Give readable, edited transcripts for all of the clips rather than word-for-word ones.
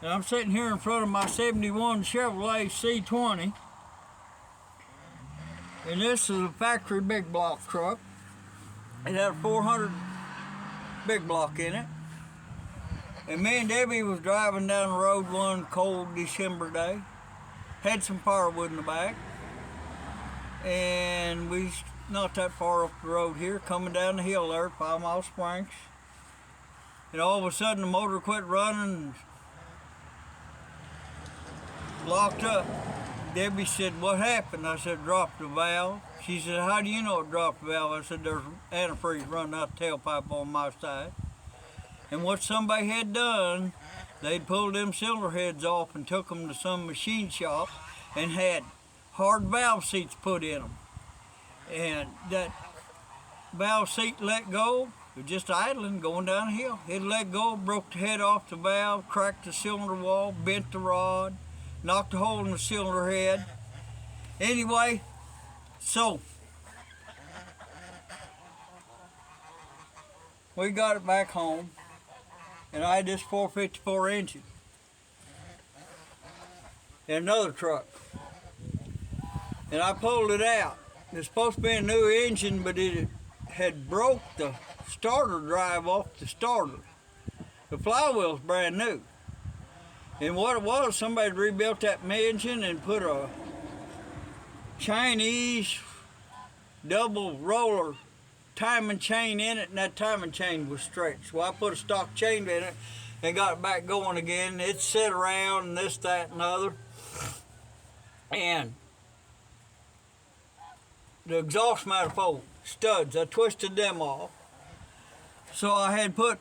And I'm sitting here in front of my 71 Chevrolet C20. And this is a factory big block truck. It had a 400 big block in it. And me and Debbie was driving down the road one cold December day. Had some firewood in the back. And we not that far up the road here, coming down the hill there, 5 Mile Springs. And all of a sudden the motor quit running, locked up. Debbie said, "What happened?" I said, "Dropped the valve." She said, "How do you know it dropped the valve?" I said, "There's antifreeze running out the tailpipe on my side." And what somebody had done, they'd pulled them cylinder heads off and took them to some machine shop and had hard valve seats put in them. And that valve seat let go, it was just idling, going down the hill. It let go, broke the head off the valve, cracked the cylinder wall, bent the rod, knocked a hole in the cylinder head. Anyway, so we got it back home, and I had this 454 engine in another truck. And I pulled it out. It's supposed to be a new engine, but it had broke the starter drive off the starter. The flywheel's brand new. And what it was, somebody rebuilt that engine and put a Chinese double roller timing chain in it, and that timing chain was stretched. Well, I put a stock chain in it and got it back going again. It set around and this, that, and other. And the exhaust manifold studs, I twisted them off. So I had put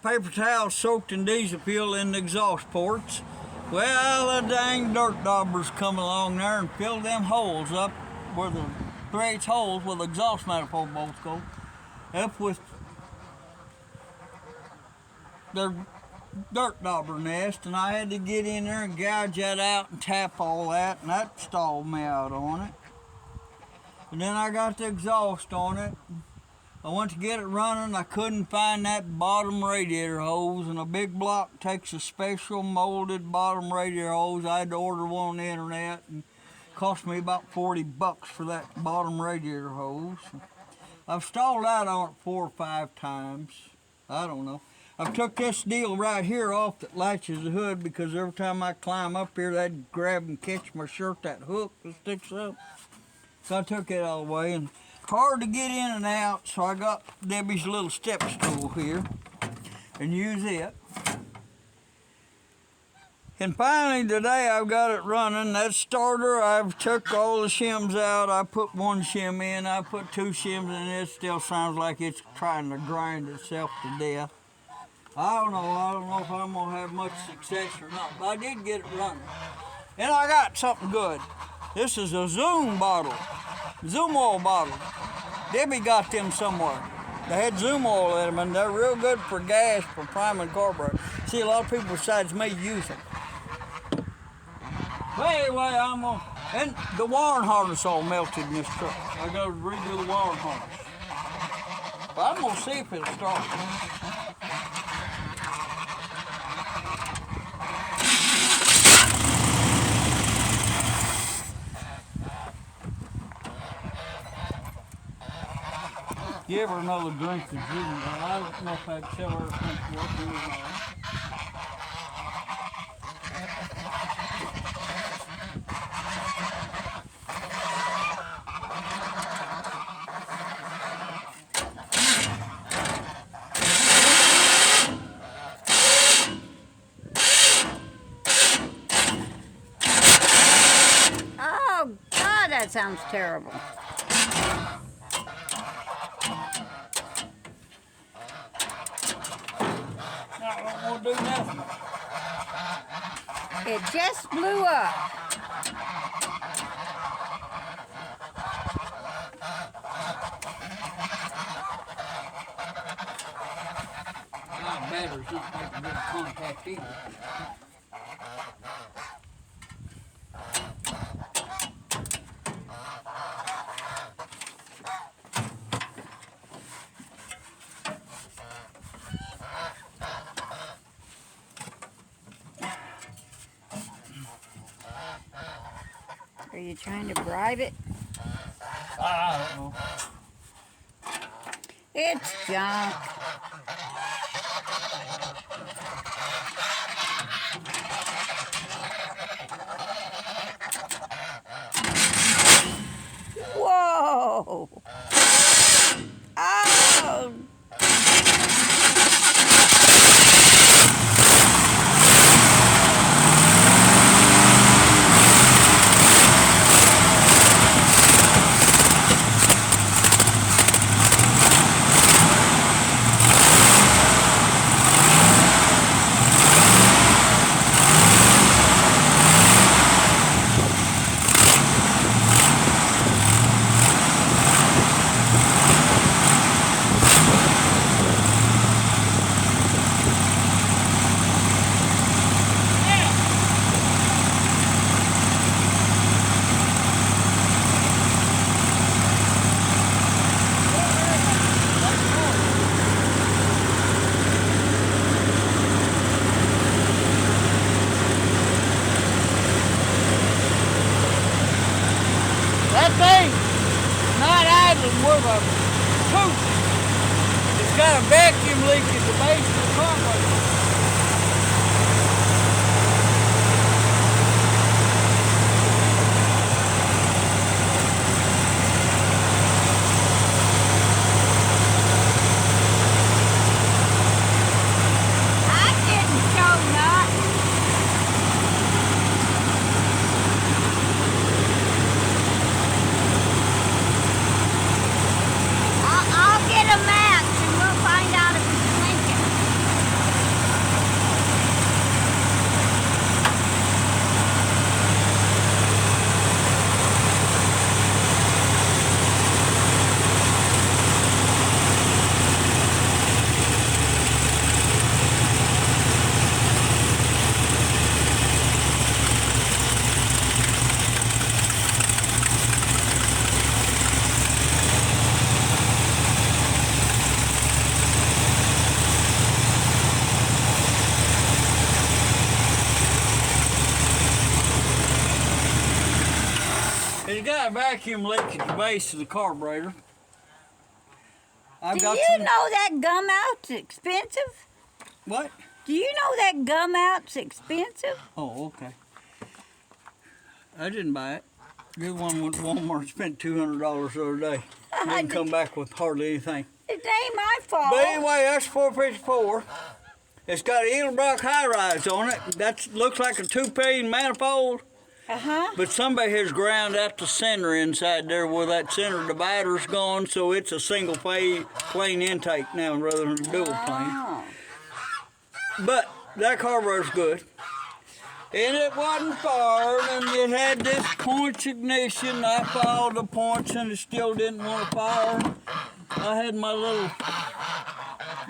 paper towels soaked in diesel fuel in the exhaust ports. Well, the dang dirt daubers come along there and filled them holes up where the 3/8 holes where the exhaust manifold bolts go, up with their dirt dauber nest, and I had to get in there and gouge that out and tap all that, and that stalled me out on it. And then I got the exhaust on it. I went to get it running. I couldn't find that bottom radiator hose, and a big block takes a special molded bottom radiator hose. I had to order one on the internet, and it cost me about $40 for that bottom radiator hose. I've stalled out on it 4 or 5 times. I don't know. I've took this deal right here off that latches the hood, because every time I climb up here, they'd grab and catch my shirt, that hook that sticks up. So I took it all the way, and hard to get in and out, so I got Debbie's little step stool here and use it. And finally today I've got it running. That starter, I've took all the shims out. I put 1 shim in, I put 2 shims in. It still sounds like it's trying to grind itself to death. I don't know if I'm gonna have much success or not, but I did get it running. And I got something good. This is a Zoom bottle, Zoom oil bottle. Debbie got them somewhere. They had Zoom oil in them, and they're real good for gas, for priming carburetor. See, a lot of people besides me use them. But anyway, and the wiring harness all melted in this truck. I gotta redo the wiring harness. But I'm gonna see if it'll start. You ever another drink is really, I don't know if I'd sell her something what do or not. Oh God, that sounds terrible. Do nothing. It just blew up. My battery's not making good contact either. you trying to bribe it? I don't know. It's junk. Whoa! Oh! That thing, not idling worth a poop. It's got a vacuum leak at the base of the carburetor. I didn't show nothing. I'll get a match and we'll find out if it's leaking. It's got a vacuum leak at the base of the carburetor. Do you know that gum out's expensive? What? Do you know that gum out's expensive? Oh, okay. I didn't buy it. Good one went to Walmart and spent $200 the other day. Didn't come back with hardly anything. It ain't my fault. But anyway, that's 454. It's got Edelbrock high rise on it. That looks like a 2-pane manifold. Uh-huh. But somebody has ground out the center inside there where that center divider's gone, so it's a single plane intake now rather than a dual plane. Oh. But that carburetor's good. And it wasn't fired, and it had this points ignition. I followed the points and it still didn't want to fire. I had my little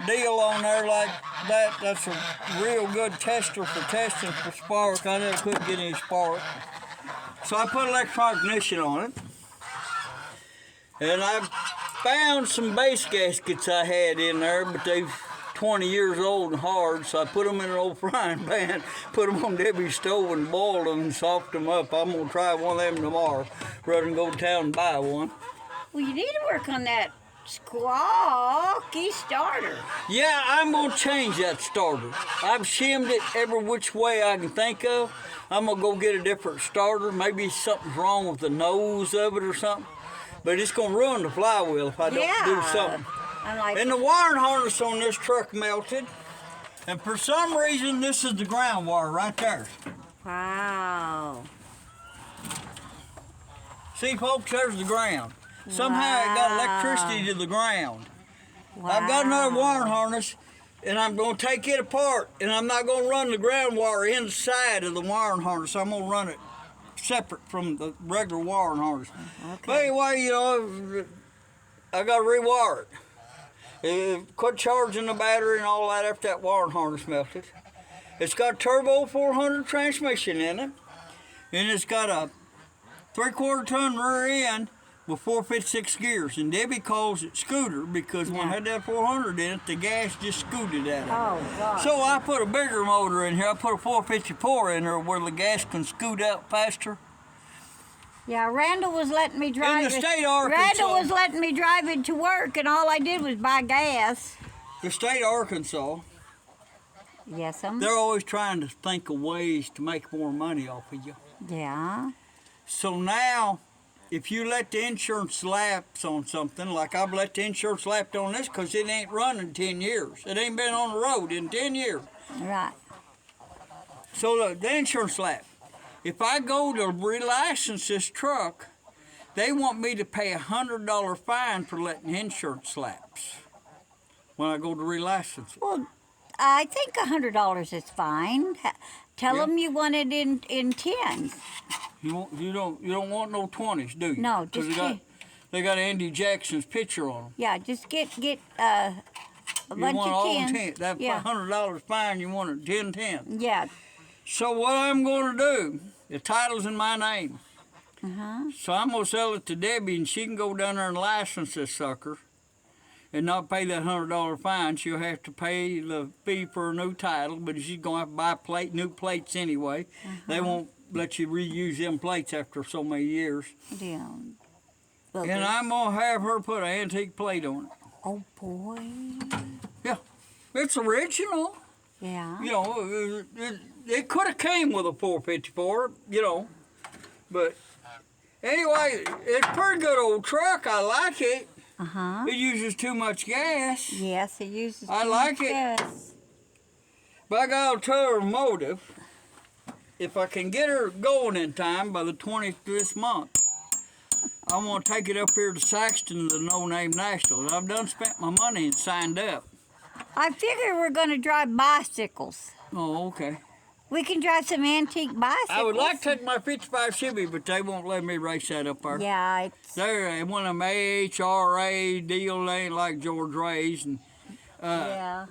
deal on there like that. That's a real good tester for testing for spark. I never could get any spark. So I put electronic ignition on it. And I found some base gaskets I had in there, but they've 20 years old and hard, so I put them in an old frying pan, put them on Debbie's stove and boiled them and softened them up. I'm going to try one of them tomorrow rather than go to town and buy one. Well, you need to work on that squawky starter. Yeah, I'm going to change that starter. I've shimmed it every which way I can think of. I'm going to go get a different starter. Maybe something's wrong with the nose of it or something. But it's going to ruin the flywheel if I don't do something. And the wiring harness on this truck melted. And for some reason, this is the ground wire right there. Wow. See, folks, there's the ground. Somehow it got electricity to the ground. Wow. I've got another wiring harness, and I'm going to take it apart, and I'm not going to run the ground wire inside of the wiring harness. I'm going to run it separate from the regular wiring harness. Okay. But anyway, you know, I got to rewire it. Quit charging the battery and all that after that wiring harness melted. It's got a turbo 400 transmission in it, and it's got a 3/4 ton rear end with 456 gears. And Debbie calls it scooter because when I had that 400 in it, the gas just scooted at it. Oh, God. So I put a bigger motor in here. I put a 454 in there where the gas can scoot out faster. Yeah, Randall was letting me drive In the state of Arkansas. Randall was letting me drive it to work, and all I did was buy gas. The state of Arkansas, Yes, they're always trying to think of ways to make more money off of you. Yeah. So now, if you let the insurance lapse on something, like I've let the insurance lapse on this because it ain't run in 10 years. It ain't been on the road in 10 years. Right. So the insurance lapse. If I go to relicense this truck, they want me to pay a $100 fine for letting insurance lapse when I go to relicense it. Well, I think $100 is fine. Tell them you want it in tens. You don't want no 20s, do you? No, just they got Andy Jackson's picture on them. Yeah, just get a bunch want of all tens. 10. That $100 fine, you want it 10 tens. Yeah. So what I'm going to do, the title's in my name. So I'm going to sell it to Debbie, and she can go down there and license this sucker and not pay that $100 fine. She'll have to pay the fee for a new title, but she's going to have to buy new plates anyway. They won't let you reuse them plates after so many years. Yeah. Well, And I'm going to have her put an antique plate on it. Oh, boy. Yeah, it's original. Yeah. You know, it could have came with a 454, you know, but anyway, it's a pretty good old truck. I like it. It uses too much gas. Yes, it uses too I like much it. gas. But I got to tell her motive. If I can get her going in time by the 20th of this month, I'm going to take it up here to Saxton to the No Name Nationals. I've done spent my money and signed up. I figure we're going to drive bicycles. Oh, okay. We can drive some antique bicycles. I would like to take my 55 Chevy, but they won't let me race that up there. Yeah, it's... They're one of them AHRA deal. They ain't like George Ray's. And, yeah.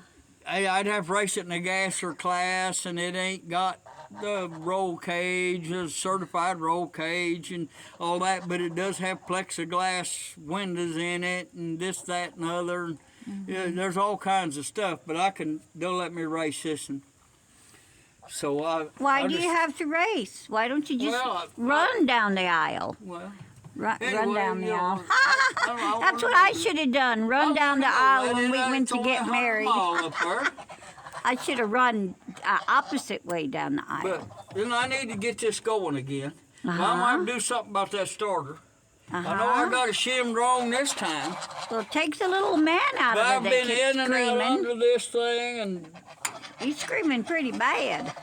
I'd have to race it in the gasser class, and it ain't got the roll cage, the certified roll cage, and all that, but it does have plexiglass windows in it, and this, that, and the other. And, yeah, there's all kinds of stuff, but they'll let me race this. And so Why do you have to race? Why don't you just run down the aisle? Well, Run anyway, down the you know, aisle. I That's what I should have done. Run down the aisle when we went to get married. I should have run opposite way down the aisle. But then I need to get this going again. Well, I'm going to have to do something about that starter. I know I got it shimmed wrong this time. Well, it takes a little man out But of I've it. been That in and out under this thing, and he's screaming pretty bad.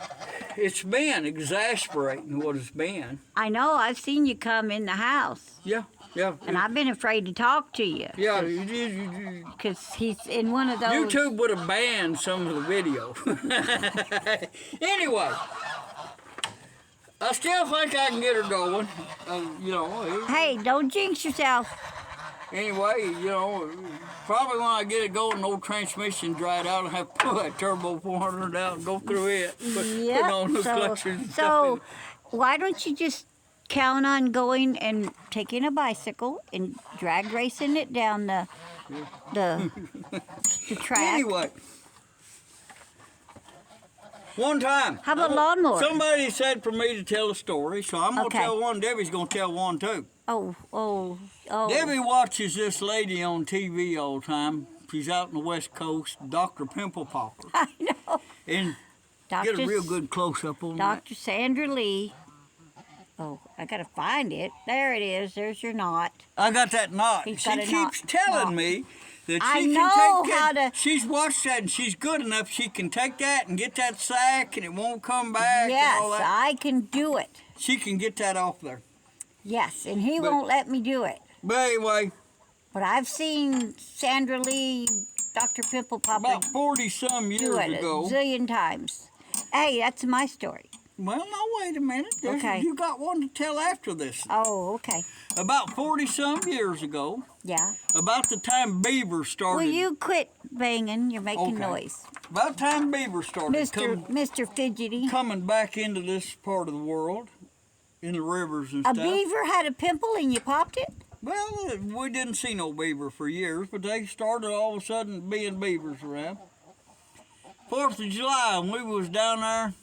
it's been exasperating what it's been. I know. I've seen you come in the house. Yeah. And I've been afraid to talk to you. Yeah. Because he's in one of those... YouTube would have banned some of the video. Anyway, I still think I can get her going. You know. Hey, don't jinx yourself. Anyway, you know, probably when I get it going, the old transmission dried out, I'll have to pull that turbo 400 out and go through it. Put on new clutches and stuff in it. Why don't you just count on going and taking a bicycle and drag racing it down the track? Anyway, one time. How about lawnmower? Somebody said for me to tell a story, so I'm going to tell one. Debbie's going to tell one, too. Oh. Debbie watches this lady on TV all the time. She's out in the West Coast, Dr. Pimple Popper. I know. And get a real good close-up on that. Dr. Sandra Lee. Oh, I got to find it. There it is. There's your knot. I got that knot. She keeps telling me that she can take that. She's watched that, and she's good enough. She can take that and get that sack, and it won't come back. Yes, and all that. I can do it. She can get that off there. Yes, and he won't let me do it. But anyway. But I've seen Sandra Lee, Dr. Pimple Popper about 40-some years do it ago. a zillion times. Hey, that's my story. Well, no, wait a minute. Okay. You got one to tell after this. Oh, okay. About 40-some years ago. Yeah. About the time Beavers started. Will you quit banging? You're making noise. About the time Beavers started. Mr. Fidgety. Coming back into this part of the world. In the rivers and stuff. A beaver had a pimple and you popped it? Well, we didn't see no beaver for years, but they started all of a sudden being beavers around. 4th of July, when we was down there.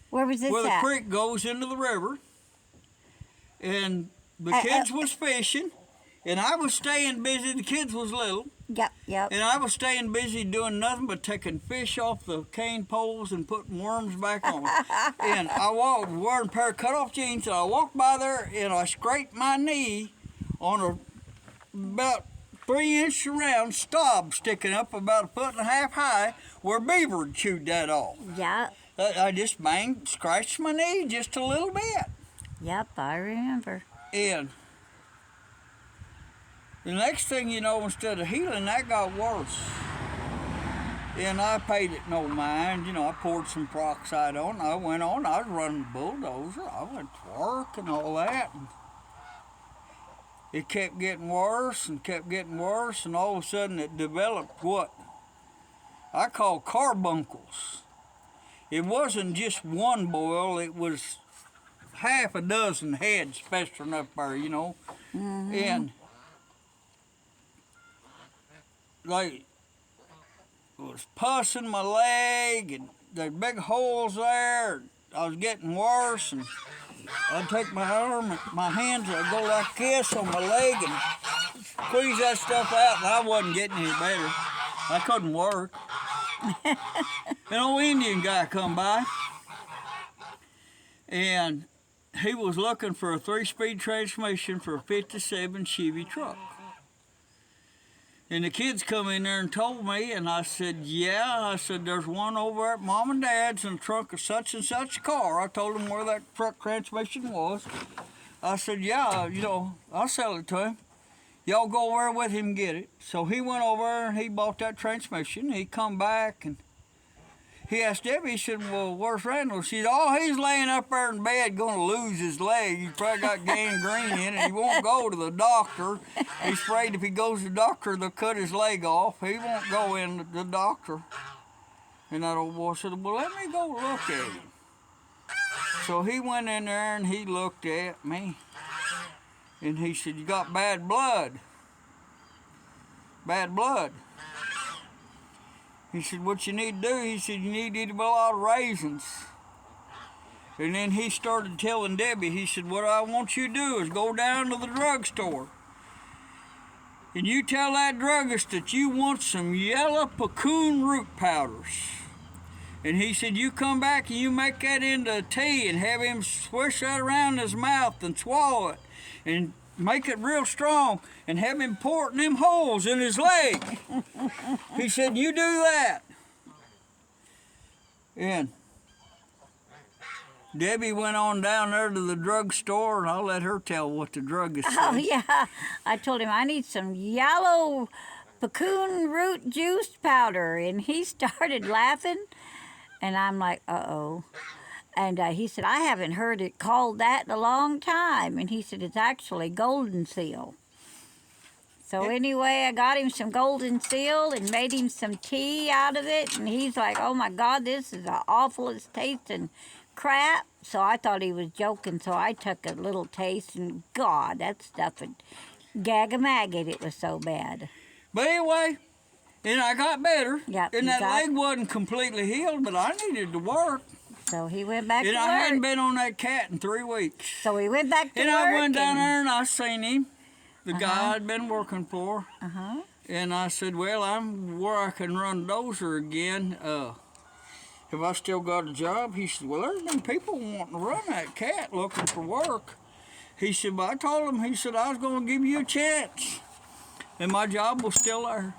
Where was this where at? the creek goes into the river. and the kids was fishing, and I was staying busy. The kids was little. Yep. And I was staying busy doing nothing but taking fish off the cane poles and putting worms back on. And I walked wearing a pair of cut-off jeans, and I walked by there, and I scraped my knee on a about 3-inch round stub sticking up about 1.5 feet high where beaver had chewed that off. Yeah. I just scratched my knee just a little bit. Yep, I remember. And the next thing you know, instead of healing, that got worse. And I paid it no mind. I poured some peroxide on. I went on. I was running the bulldozer. I went to work and all that. And it kept getting worse and kept getting worse. And all of a sudden it developed what I call carbuncles. It wasn't just one boil. It was half a dozen heads festering up there, Mm-hmm. And like was pus in my leg, and there's big holes there. I was getting worse, and I'd take my arm, my hands, I'd go like this on my leg and squeeze that stuff out, and I wasn't getting any better. I couldn't work. An old Indian guy come by, and he was looking for a 3-speed transmission for a 57 Chevy truck. And the kids come in there and told me, and I said, yeah. I said, there's one over at Mom and Dad's in the trunk of such and such car. I told them where that truck transmission was. I said, yeah, I'll sell it to him. Y'all go over with him and get it. So he went over and he bought that transmission. He come back and he asked Debbie, he said, well, where's Randall? She said, oh, he's laying up there in bed going to lose his leg. He's probably got gangrene in it. He won't go to the doctor. He's afraid if he goes to the doctor, they'll cut his leg off. He won't go in to the doctor. And that old boy said, well, let me go look at him. So he went in there and he looked at me. And he said, you got bad blood. Bad blood. He said, what you need to do, he said, you need to eat a lot of raisins. And then he started telling Debbie, he said, what I want you to do is go down to the drugstore. And you tell that druggist that you want some yellow puccoon root powders. And he said, you come back and you make that into a tea and have him swish that around his mouth and swallow it. And make it real strong and have him pour it in them holes in his leg. He said, you do that. And Debbie went on down there to the drugstore, and I'll let her tell what the druggist said. Oh, yeah. I told him I need some yellow puccoon root juice powder, and he started laughing, and I'm like, uh-oh. And he said, I haven't heard it called that in a long time. And he said, it's actually golden seal. So anyway, I got him some golden seal and made him some tea out of it. And he's like, oh, my God, this is the awfulest tasting crap. So I thought he was joking. So I took a little taste, and, God, that stuff would gag-a-maggot. It was so bad. But anyway, and I got better. Yep, and that leg wasn't completely healed, but I needed to work. So he went back to work. And I hadn't been on that cat in 3 weeks. So he went back to work. And I went down there and I seen him, the guy I'd been working for. And I said, well, I'm where I can run dozer again. Have I still got a job? He said, well, there's been people wanting to run that cat looking for work. He said, but I told him, he said, I was going to give you a chance. And my job was still there.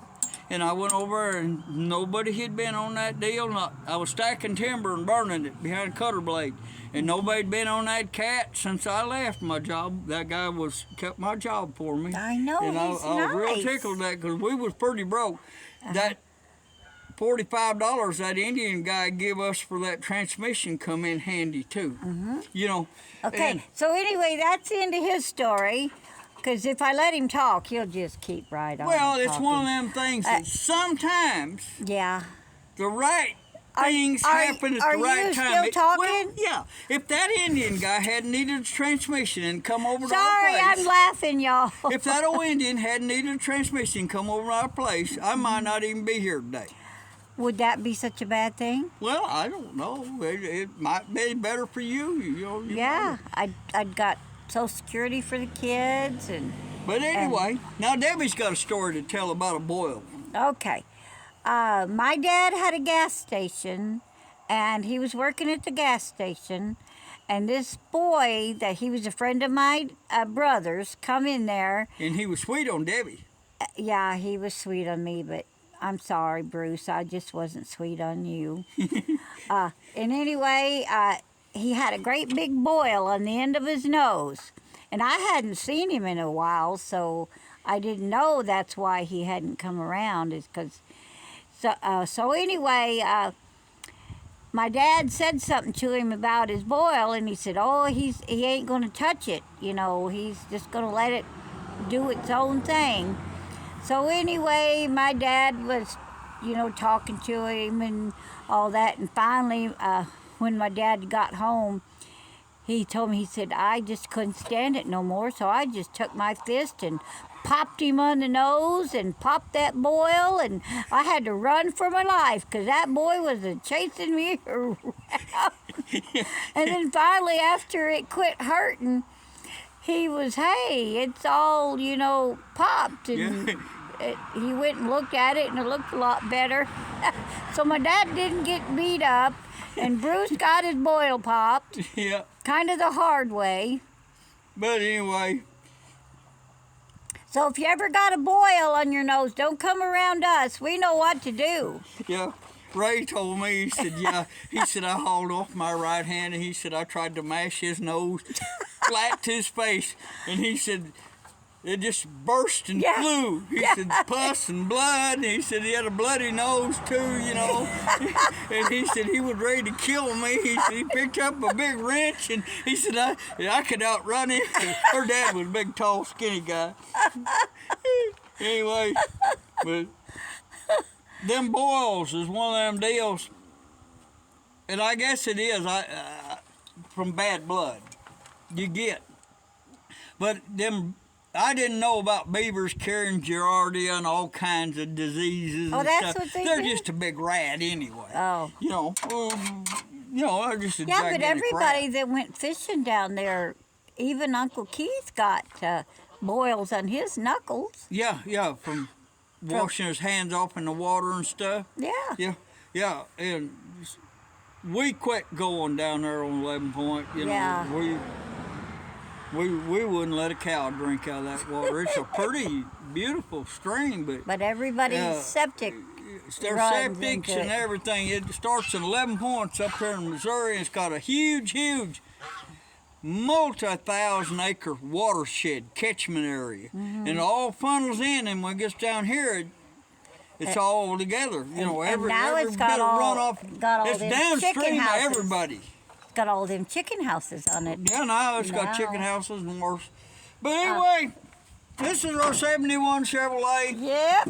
And I went over and nobody had been on that deal. I was stacking timber and burning it behind a cutter blade. And nobody had been on that cat since I left my job. That guy kept my job for me. I know, and he's I was real nice. tickled that because we was pretty broke. That $45 that Indian guy give us for that transmission come in handy too. Okay, so anyway, that's the end of his story. Because if I let him talk, he'll just keep right on. Well, it's talking. one of them things that sometimes Yeah. the right things happen at the right time. Are you still talking? Well, yeah. If that Indian guy hadn't needed a transmission and come over to our Sorry, place. I'm laughing, y'all. If that old Indian hadn't needed a transmission and come over to our place, I might not even be here today. Would that be such a bad thing? Well, I don't know. It might be better for you. Yeah, I'd got Social Security for the kids. But anyway, now Debbie's got a story to tell about a boil. Okay. My dad had a gas station, and he was working at the gas station, and this boy that he was a friend of my brother's come in there. And he was sweet on Debbie. Yeah, he was sweet on me, but I'm sorry, Bruce. I just wasn't sweet on you. And anyway, he had a great big boil on the end of his nose. And I hadn't seen him in a while, so I didn't know that's why he hadn't come around. Is because so anyway, my dad said something to him about his boil, and he said, "Oh, he ain't gonna touch it. You know, he's just gonna let it do its own thing." So anyway, my dad was, talking to him and all that, and finally, when my dad got home, he told me, he said, "I just couldn't stand it no more, so I just took my fist and popped him on the nose and popped that boil, and I had to run for my life because that boy was chasing me around." And then finally, after it quit hurting, he was, "Hey, it's all, popped." And he went and looked at it, and it looked a lot better. So my dad didn't get beat up, and Bruce got his boil popped. Yeah. Kind of the hard way. But anyway. So if you ever got a boil on your nose, don't come around us. We know what to do. Yeah. Ray told me, he said, he said, I hauled off my right hand, and he said, I tried to mash his nose flat to his face, and he said, it just burst and flew. He said, pus and blood, and he said he had a bloody nose too, and he said he was ready to kill me. He said he picked up a big wrench, and he said I could outrun him. Her dad was a big, tall, skinny guy. Anyway, but them boils is one of them deals, and I guess it is from bad blood you get. But them, I didn't know about beavers carrying Giardia and all kinds of diseases and that's stuff. what they They're do? just a big rat anyway. Oh. They're just a Yeah, but gigantic everybody rat. that went fishing down there, even Uncle Keith got boils on his knuckles. Yeah, from washing his hands off in the water and stuff. Yeah. Yeah, and we quit going down there on 11 Point. We wouldn't let a cow drink out of that water. It's a pretty beautiful stream, but everybody's septic. Their runs septics into and it. everything. It starts in 11 Points up there in Missouri, and it's got a huge multi-thousand-acre watershed catchment area, and it all funnels in. And when it gets down here, it's all together. Every now bit it's of got all runoff. It's them downstream chicken of houses. everybody. It's got all them chicken houses on it. Yeah, now it's got chicken houses and worse. But anyway, this is our 71 Chevrolet Yep.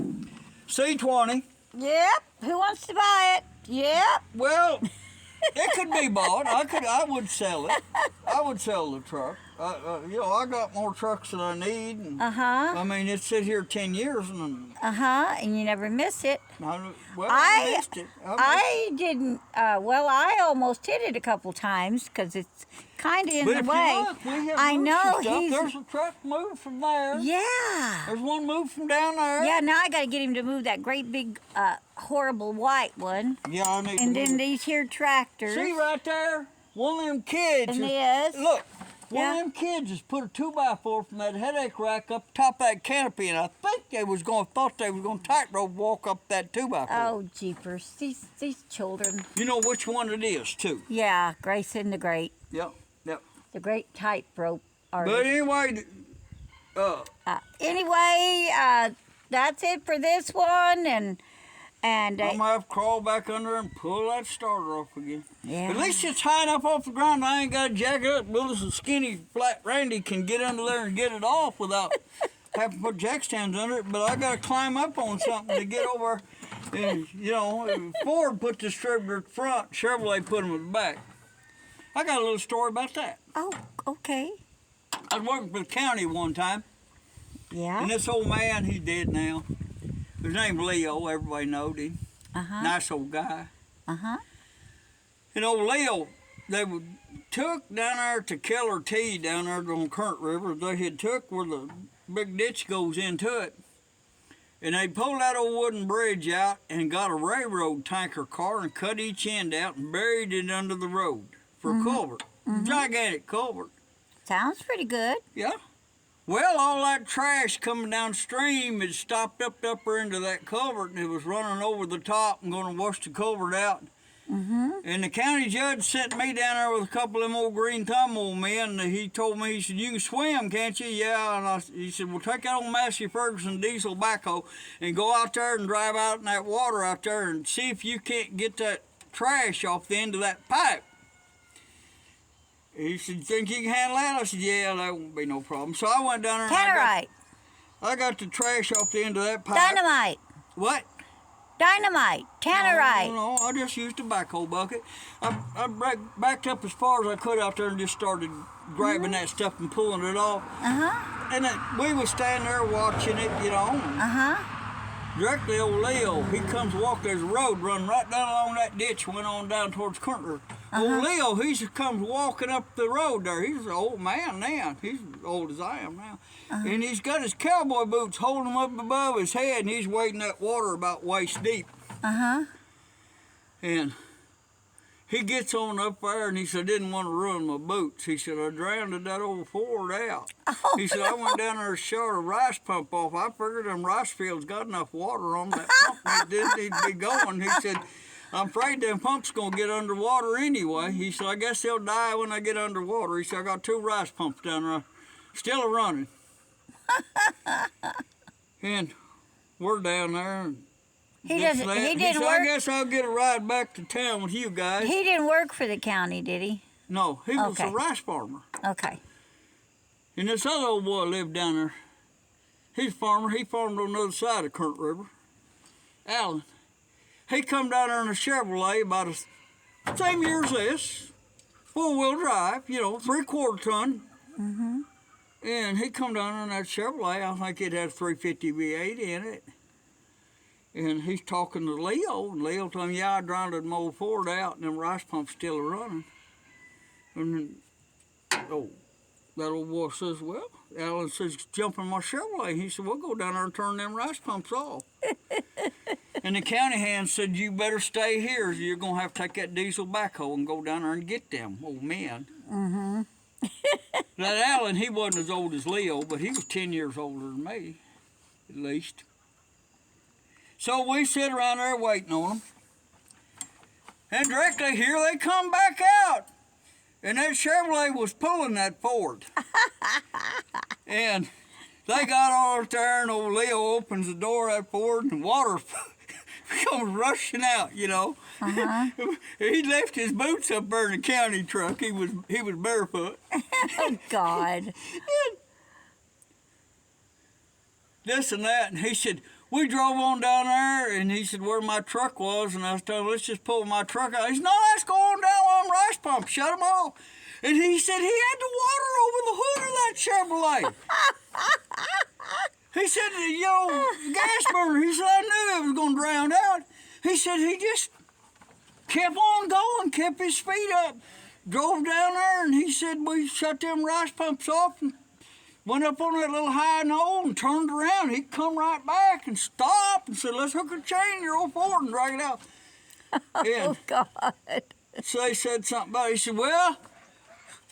C20. Yep. Who wants to buy it? Yep. Well, it could be bought. I would sell it. I would sell the truck. I got more trucks than I need. And, I mean, it's sit here 10 years and. And you never miss it. I missed it. I didn't. I almost hit it a couple times because it's kind of in But the if way. you look, we have I moved know some stuff. he's. There's a truck moved from there. Yeah. There's one moved from down there. Yeah. Now I got to get him to move that great big, horrible white one. Yeah, I need. And to then move. these here tractors. See right there, one of them kids. And this. Look. One Yeah. of them kids just put a 2x4 from that headache rack up top of that canopy, and I think thought they was gonna tightrope walk up that 2x4. Oh, jeepers. These children. You know which one it is, too. Yeah, Grayson the Great. Yep. The great tightrope artist. But anyway, That's it for this one, and I'm gonna have to crawl back under and pull that starter off again. yeah. At least it's high enough off the ground. I ain't got to jack it up. Little skinny flat Randy can get under there and get it off without having to put jack stands under it. But I got to climb up on something to get over. And, Ford put the distributor at the front. Chevrolet put them at the back. I got a little story about that. Oh, okay. I was working for the county one time, Yeah. and this old man, he's dead now. His name's Leo. Everybody knowed him. Uh-huh. Nice old guy. Uh-huh. And old Leo, they would took down there to Keller T down there on Current River. They had took where the big ditch goes into it, and they pulled that old wooden bridge out and got a railroad tanker car and cut each end out and buried it under the road for a culvert, gigantic culvert. Sounds pretty good. Yeah. Well, all that trash coming downstream had stopped up the upper end of that culvert, and it was running over the top and going to wash the culvert out. And the county judge sent me down there with a couple of them old green thumb old men. And he told me, he said, "You can swim, can't you?" Yeah. And he said, "Well, take that old Massey Ferguson diesel backhoe and go out there and drive out in that water out there and see if you can't get that trash off the end of that pipe." He said, "Think you can handle that?" I said, "Yeah, that won't be no problem." So I went down there and I got the trash off the end of that pipe. Dynamite. What? Dynamite. Tannerite. No, I just used a backhoe bucket. I backed up as far as I could out there and just started grabbing that stuff and pulling it off. And we was standing there watching it, you know. Directly old Leo, he comes walking. There's a road running right down along that ditch, went on down towards Current River. Old Leo, he comes walking up the road there. He's an old man now. He's as old as I am now. And he's got his cowboy boots holding him up above his head, and he's wading that water about waist deep. And he gets on up there, and he said, "I didn't want to ruin my boots." He said, "I drowned that old Ford out." He said, "I went down there and shut a rice pump off. I figured them rice fields got enough water on that pump that didn't need to be going." He said, "I'm afraid them pumps going to get underwater anyway." He said, "I guess they'll die when they get underwater." He said, "I got 2 rice pumps down there, still a running." And we're down there. And he didn't said, work. "I guess I'll get a ride back to town with you guys." He didn't work for the county, did he? No, he was a rice farmer. Okay. And this other old boy lived down there. He's a farmer. He farmed on the other side of Current River. Alan. He come down there in a Chevrolet about the same year as this, 4-wheel drive, you know, 3/4 ton. And he come down there in that Chevrolet. I think it had 350 V8 in it. And he's talking to Leo, and Leo told him, "Yeah, I drowned them old Ford out, and them rice pumps still are running." And then, that old boy says, "Well," Alan says, "Jump in my Chevrolet." He said, "We'll go down there and turn them rice pumps off." And the county hand said, "You better stay here, or you're going to have to take that diesel backhoe and go down there and get them old men." That Alan, he wasn't as old as Leo, but he was 10 years older than me, at least. So we sit around there waiting on them. And directly here they come back out. And that Chevrolet was pulling that Ford. And they got on there, and old Leo opens the door of that Ford, and water comes rushing out, you know. He left his boots up there in the county truck. He was barefoot. Oh, God. And this and that. And he said, we drove on down there, and he said where my truck was, and I was telling him, "Let's just pull my truck out." He said, "No, let's go on down on them rice pumps, shut them off." And he said he had the water over the hood of that Chevrolet. He said, "You know, gas burner." He said, "I knew it was going to drown out." He said he just kept on going, kept his feet up, drove down there, and he said we shut them rice pumps off and went up on that little high knoll and turned around. He come right back and stopped and said, "Let's hook a chain in your old Ford and drag it out." Oh, God. So they said something about it. He said, "Well,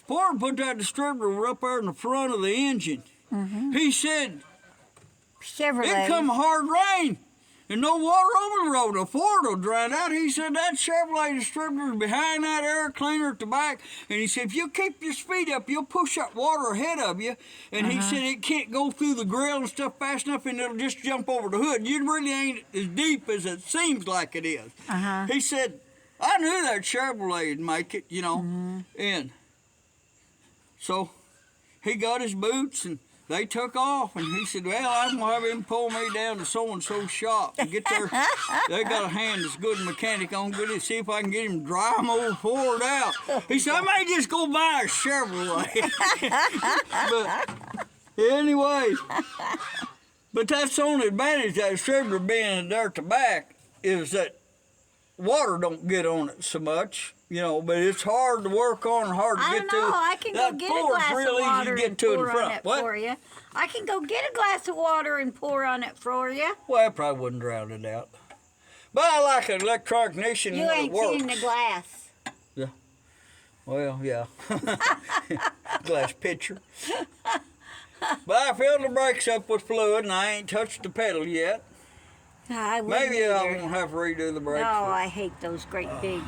Ford put that distributor up there in the front of the engine." He said, Chevrolet. "It come hard rain and no water over the road. The Ford will drown out." He said, "That Chevrolet distributor's behind that air cleaner at the back." And he said, "If you keep your speed up, you'll push that water ahead of you." And he said, "It can't go through the grill and stuff fast enough, and it'll just jump over the hood. You really ain't as deep as it seems like it is." He said, "I knew that Chevrolet would make it, you know." And so he got his boots, and they took off, and he said, "Well, I'm going to have him pull me down to so-and-so shop and get their, they got a hand that's good mechanic on good and see if I can get him to dry them old Ford out." He said, "I may just go buy a Chevrolet." But anyways, but that's the only advantage that distributor being in there at the back is that water don't get on it so much. You know, but it's hard to work on, hard to I get don't to. know. I can go That get a floor's glass real of easy water to get and to in pour on front. it What? for you. I can go get a glass of water and pour on it for you. Well, I probably wouldn't drown it out. But I like an electronic ignition You when ain't it works. seen the glass. Well, yeah. Glass pitcher. But I filled the brakes up with fluid and I ain't touched the pedal yet. I wouldn't Maybe I either. won't have to redo the brakes. No, I hate those great big,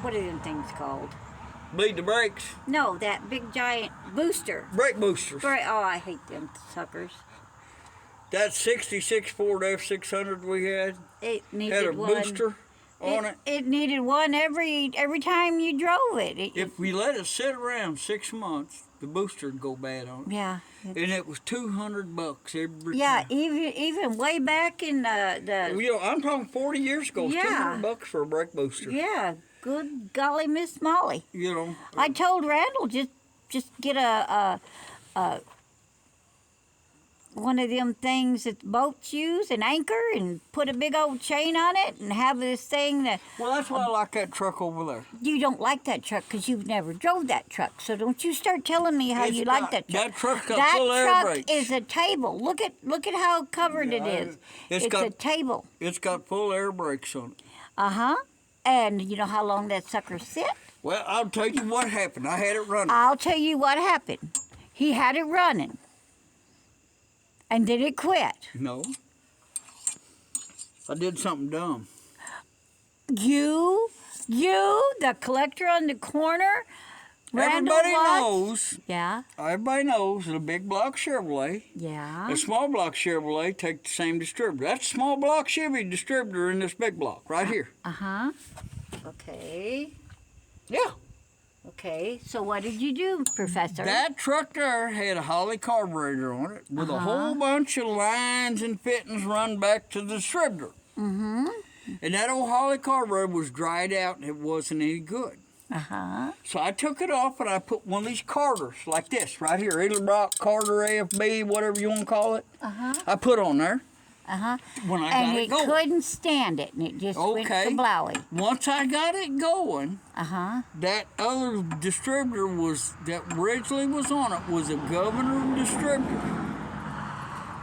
what are them things called? Bleed the brakes. No, that big giant booster. Brake boosters. Oh, I hate them suckers. That 66 Ford F600 we had It had a needed one. booster on it. It needed one every time you drove it. If we let it sit around 6 months, the booster would go bad on it. Yeah. And it was $200 every Yeah, time. even way back in the You know, I'm talking 40 years ago. It's Yeah. $200 for a brake booster. yeah, good golly, Miss Molly. You know. I told Randall just get a one of them things that boats use, an anchor, and put a big old chain on it, and have this thing that Well, that's why I like that truck over there. you don't like that truck because you've never drove that truck. So don't you start telling me how It's you got- like that truck. that truck's got that full air truck brakes. is a table. Look at how covered it Yeah, is. it's It's got- a table. It's got full air brakes on it. And you know how long that sucker sit? Well, I'll tell you what happened. I had it running. I'll tell you what happened. He had it running. And then it quit. No. I did something dumb. You, the collector on the corner, Randall Everybody Watts? knows. Yeah, Everybody knows that a big block Chevrolet, yeah. a small block Chevrolet take the same distributor. That's a small block Chevy distributor in this big block right here. Uh-huh. Okay. Yeah. Okay. So what did you do, Professor? That truck there had a Holly carburetor on it with a whole bunch of lines and fittings run back to the distributor. Mm-hmm. And that old Holly carburetor was dried out and it wasn't any good. Uh-huh. So I took it off and I put one of these Carters like this right here, Edelbrock Carter AFB, whatever you want to call it. Uh-huh. I put on there Uh-huh. when I And got it it going. couldn't stand it, and it just went Okay. kablowy. Once I got it going, Uh-huh. that other distributor that originally was on it was a Governor distributor.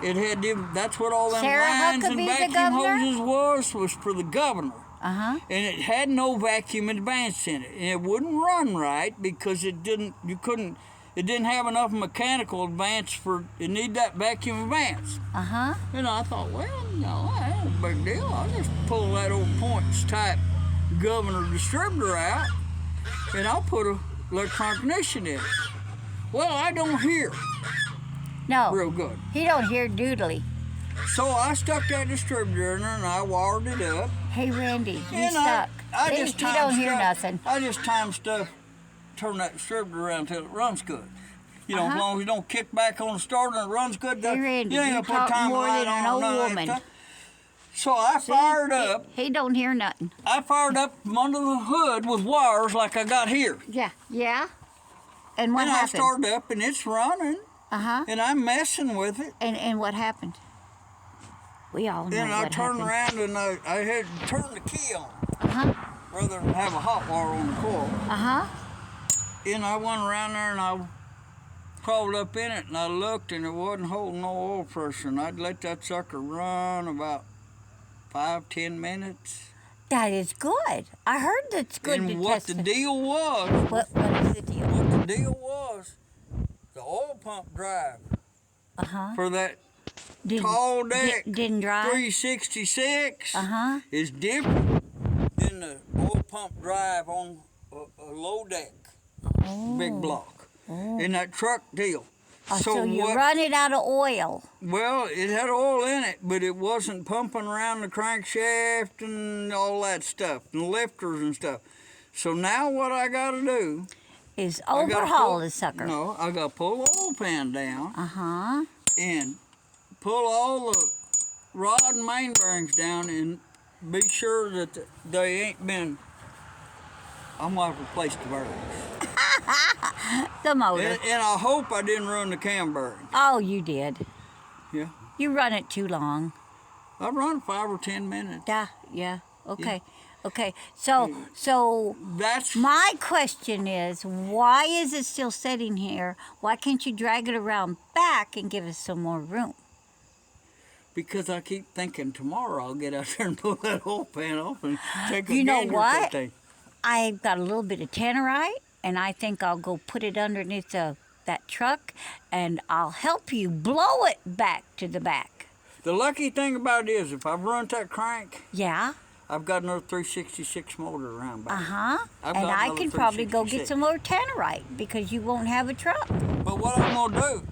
It had them, that's what all them Sarah lines and Huckabee, the vacuum governor? hoses was for the Governor. Uh-huh. And it had no vacuum advance in it. And it wouldn't run right because it didn't have enough mechanical advance it needed that vacuum advance. Uh-huh. And I thought, well, no, that ain't a big deal. I'll just pull that old points type Governor distributor out and I'll put a electronic ignition in it. Well, I don't hear No, real good. he don't hear doodly. So I stuck that distributor in there and I wired it up. Hey, Randy, you And suck. I he just don't hear nothing. I just time stuff, turn that distributor around until it runs good. You know, as long as you don't kick back on the starter and it runs good, Hey, Randy, you ain't you gonna put talk time more light than an on old none of that woman. stuff. So I fired up. He don't hear nothing. I fired up from under the hood with wires like I got here. Yeah, yeah. And what and happened? I started up and it's running Uh-huh. and I'm messing with it. And what happened? We all know Then I what turned happened. around and I had to turn the key on Uh-huh. rather than have a hot wire on the coil. Uh-huh. And I went around there and I crawled up in it and I looked and it wasn't holding no oil pressure. And I'd let that sucker run about 5-10 minutes. That is good. I heard that's good to And what test the it. deal was, What is the deal? the oil pump drive Uh-huh. for that Didn't, tall deck didn't drive? 366 Uh-huh. is different than the oil pump drive on a low deck, big block. In that truck deal. So you run it out of oil. Well, it had oil in it, but it wasn't pumping around the crankshaft and all that stuff, and lifters and stuff. So now what I got to do Is I gotta overhaul pull- the sucker. No, I got to pull the oil pan down Uh-huh. and pull all the rod and main bearings down and be sure that they ain't been. I'm going to replace the bearings. The motor. And I hope I didn't run the cam bearing. Oh, you did. Yeah. You run it too long. I run 5 or 10 minutes. Yeah, yeah. Okay. Okay, so That's my question is, why is it still sitting here? Why can't you drag it around back and give us some more room? because I keep thinking tomorrow I'll get out there and pull that oil pan off and take a You know gander at what? that thing. I've got a little bit of tannerite, and I think I'll go put it underneath that truck, and I'll help you blow it back to the back. The lucky thing about it is, if I've run that crank, Yeah. I've got another 366 motor around back. And I can probably go get some more tannerite because you won't have a truck. But what I'm gonna do,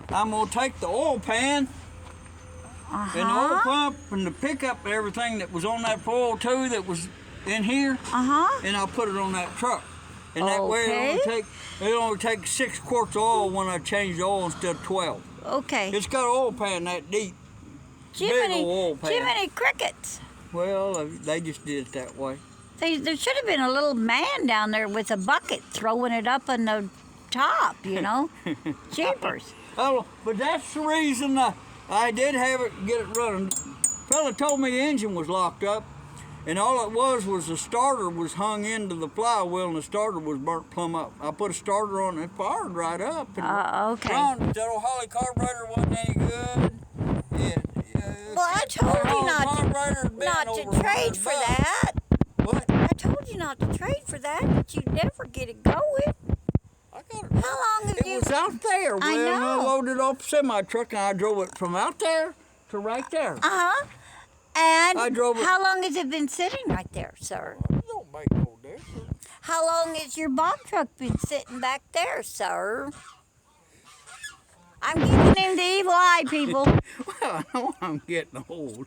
I'm gonna take the oil pan and the oil pump and the pickup and everything that was on that 402 that was in here, and I'll put it on that truck. And that way it'll only take 6 quarts of oil when I change the oil instead of 12. Okay. It's got an oil pan that deep. Jiminy, big old oil pan. Jiminy crickets. Well, they just did it that way. There should have been a little man down there with a bucket throwing it up on the top, you know? Jeepers. Oh, but that's the reason I did have it get it running. Fella told me the engine was locked up, and all it was the starter was hung into the flywheel, and the starter was burnt plumb up. I put a starter on, and it fired right up. And Okay. that old Holly carburetor wasn't any good. Well, I told you not to trade for that. What? I told you not to trade for that, but you'd never get it going. I got it. How long have you... It was out there. I know. I loaded off a semi-truck, and I drove it from out there to right there. And I drove it. how long has it been sitting right there, sir? It don't make no difference. How long has your bomb truck been sitting back there, sir? I'm giving him the evil eye, people. Well, I know I'm getting old.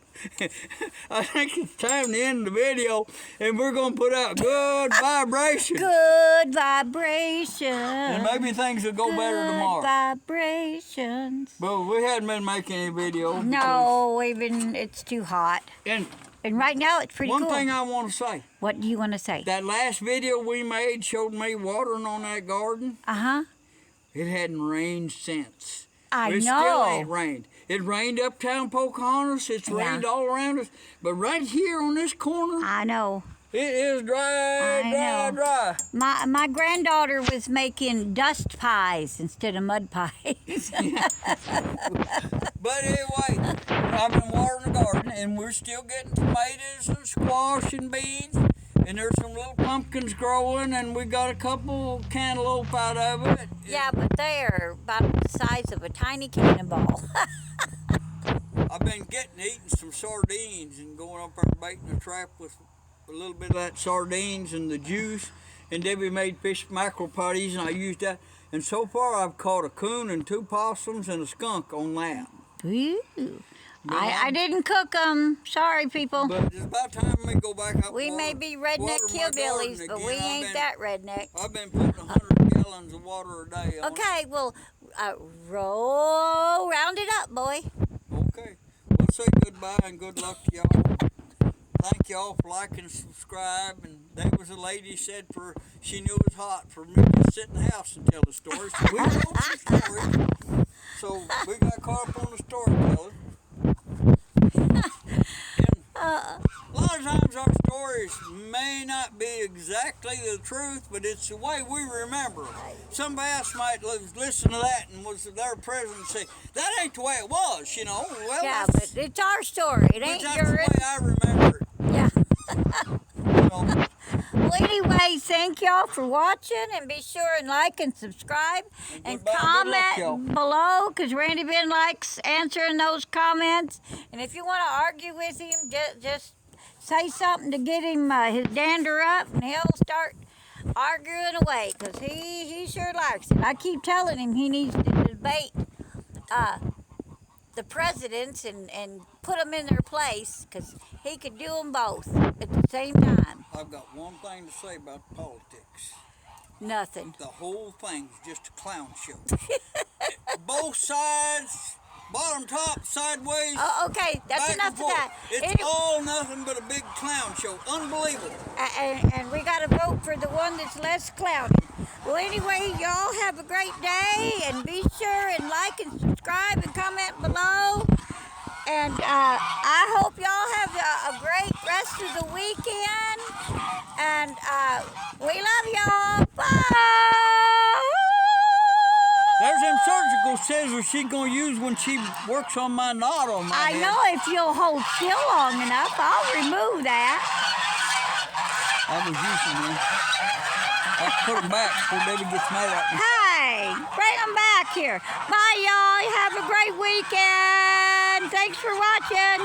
I think it's time to end the video, and we're going to put out good vibration. Good vibrations. And maybe things will go better tomorrow. Good vibrations. But we hadn't been making any videos. No, it's too hot. And right now it's pretty cool. one thing I want to say. What do you want to say? That last video we made showed me watering on that garden. It hadn't rained since. I It know. still ain't rained. It rained uptown Pocahontas. It's rained all around us. But right here on this corner, I know. it is dry. My granddaughter was making dust pies instead of mud pies. But anyway, I've been watering the garden, and we're still getting tomatoes and squash and beans. And there's some little pumpkins growing, and we got a couple cantaloupe out of it. Yeah, but they're about the size of a tiny cannonball. I've been eating some sardines and going up there and baiting the trap with a little bit of that sardines and the juice. And Debbie made fish mackerel patties, and I used that. And so far, I've caught a coon and 2 possums and a skunk on that. Ooh. I didn't cook them. Sorry, people. But it's about time we go back up. We may be redneck hillbillies, but we ain't that redneck. I've been putting 100 gallons of water a day on it. Okay, well, round it up, boy. Okay. We'll say goodbye and good luck to y'all. Thank y'all for liking and subscribe. And there was a lady said she knew it was hot for me to sit in the house and tell the story. So we told some stories. So we got caught up on the storyteller. A lot of times our stories may not be exactly the truth, but it's the way we remember them. Somebody else might listen to that and was there present and say, that ain't the way it was, you know. Well, Yeah, but it's our story. It ain't that's yours. the way I remember it. Yeah. You know. Well, anyway, thank y'all for watching, and be sure and like and subscribe and goodbye, good luck, y'all. comment below, because Randy Ben likes answering those comments. And if you want to argue with him, just say something to get him his dander up, and he'll start arguing away, because he sure likes it. I keep telling him he needs to debate the presidents and put them in their place, because he could do them both at the same time. I've got one thing to say about politics. Nothing. The whole thing's just a clown show. Both sides, bottom, top, sideways. Oh, okay, that's back enough and of forth. that. It's all nothing but a big clown show. Unbelievable. And we got to vote for the one that's less cloudy. Well, anyway, y'all have a great day, and be sure and like and subscribe and comment below. And I hope y'all have a great rest of the weekend. And we love y'all. Bye. There's them surgical scissors she's gonna use when she works on my knot on my I head. know if you'll hold still long enough, I'll remove that. I was using them. I'll put them back before Debbie gets mad at me. Hey, bring them back here. Bye, y'all. Have a great weekend. Thanks for watching.